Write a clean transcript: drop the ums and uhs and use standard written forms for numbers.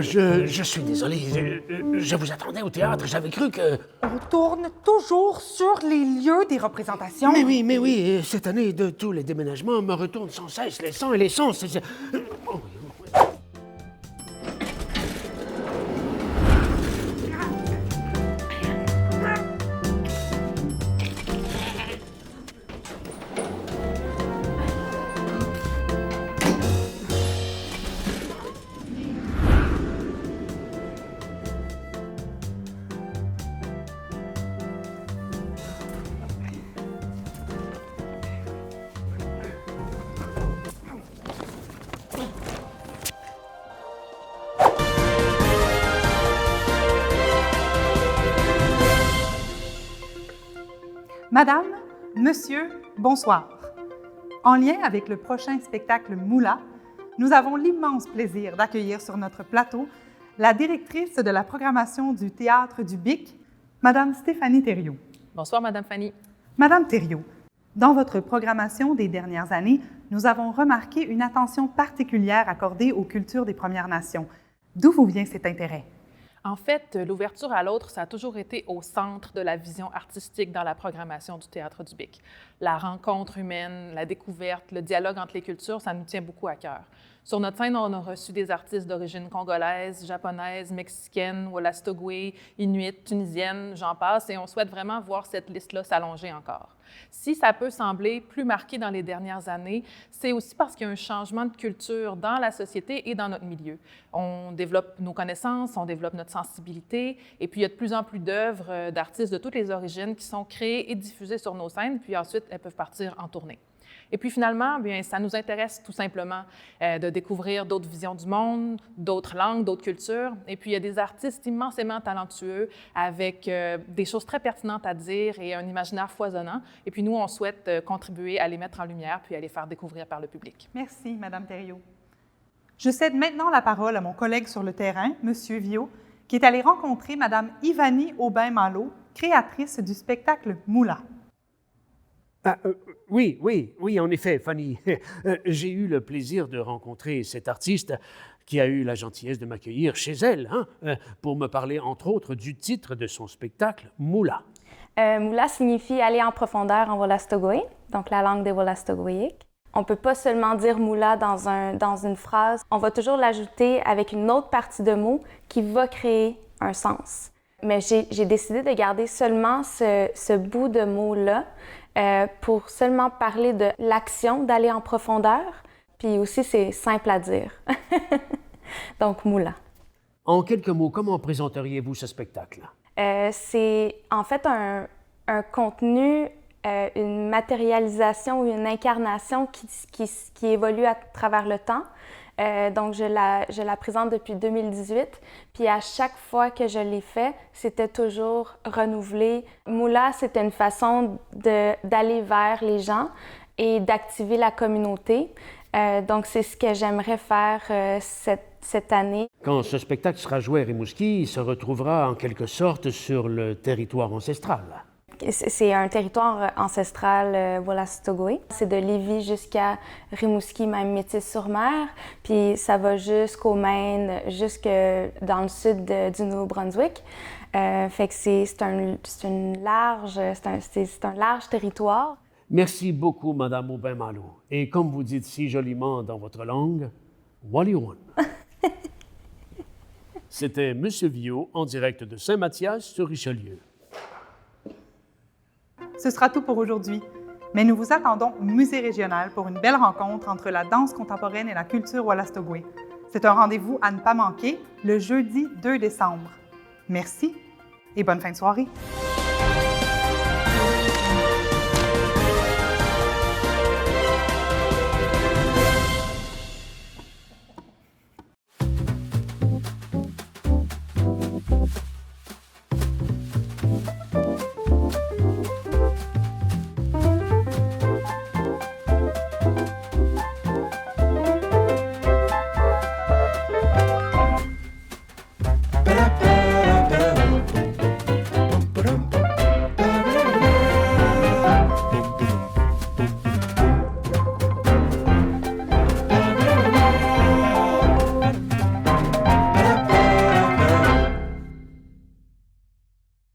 Je suis désolé, je vous attendais au théâtre, j'avais cru que... On tourne toujours sur les lieux des représentations. Mais oui, cette année, de tous les déménagements, me retournent sans cesse les sons et les sons. Oh, Madame, monsieur, bonsoir. En lien avec le prochain spectacle Moula, nous avons l'immense plaisir d'accueillir sur notre plateau la directrice de la programmation du Théâtre du Bic, Madame Stéphanie Thériault. Bonsoir, Madame Fanny. Madame Thériault, dans votre programmation des dernières années, nous avons remarqué une attention particulière accordée aux cultures des Premières Nations. D'où vous vient cet intérêt? En fait, l'ouverture à l'autre, ça a toujours été au centre de la vision artistique dans la programmation du Théâtre du Bic. La rencontre humaine, la découverte, le dialogue entre les cultures, ça nous tient beaucoup à cœur. Sur notre scène, on a reçu des artistes d'origine congolaise, japonaise, mexicaine, wolastoqui, inuit, tunisienne, j'en passe, et on souhaite vraiment voir cette liste-là s'allonger encore. Si ça peut sembler plus marqué dans les dernières années, c'est aussi parce qu'il y a un changement de culture dans la société et dans notre milieu. On développe nos connaissances, on développe notre sensibilité, et puis il y a de plus en plus d'œuvres d'artistes de toutes les origines qui sont créées et diffusées sur nos scènes, puis ensuite elles peuvent partir en tournée. Et puis finalement, bien, ça nous intéresse tout simplement de découvrir d'autres visions du monde, d'autres langues, d'autres cultures. Et puis il y a des artistes immensément talentueux avec des choses très pertinentes à dire et un imaginaire foisonnant. Et puis nous, on souhaite contribuer à les mettre en lumière puis à les faire découvrir par le public. Merci, Madame Thériault. Je cède maintenant la parole à mon collègue sur le terrain, Monsieur Viault, qui est allé rencontrer Madame Ivani Aubin-Malo, créatrice du spectacle Moula. Oui, en effet, Fanny. J'ai eu le plaisir de rencontrer cette artiste qui a eu la gentillesse de m'accueillir chez elle, pour me parler, entre autres, du titre de son spectacle, Moula. Moula signifie aller en profondeur en wolastoqi, donc la langue des Wolastoqiyik. On ne peut pas seulement dire Moula dans une phrase, on va toujours l'ajouter avec une autre partie de mot qui va créer un sens. Mais j'ai décidé de garder seulement ce bout de mot-là, pour seulement parler de l'action d'aller en profondeur, puis aussi c'est simple à dire. Donc, Moula. En quelques mots, comment présenteriez-vous ce spectacle? C'est en fait un contenu, une matérialisation ou une incarnation qui évolue à travers le temps. Donc, je la présente depuis 2018. Puis à chaque fois que je l'ai fait, c'était toujours renouvelé. Moula, c'était une façon d'aller vers les gens et d'activer la communauté. Donc, c'est ce que j'aimerais faire cette année. Quand ce spectacle sera joué à Rimouski, il se retrouvera en quelque sorte sur le territoire ancestral. C'est un territoire ancestral wolastoqi. C'est de Lévis jusqu'à Rimouski, même Métis-sur-Mer, puis ça va jusqu'au Maine, jusque dans le sud du Nouveau-Brunswick. Fait que c'est un large territoire. Merci beaucoup, Madame Aubin-Malo. Et comme vous dites si joliment dans votre langue, Wallyone. C'était Monsieur Viault en direct de Saint-Mathias sur Richelieu. Ce sera tout pour aujourd'hui, mais nous vous attendons au Musée régional pour une belle rencontre entre la danse contemporaine et la culture wolastoqi. C'est un rendez-vous à ne pas manquer le jeudi 2 décembre. Merci et bonne fin de soirée.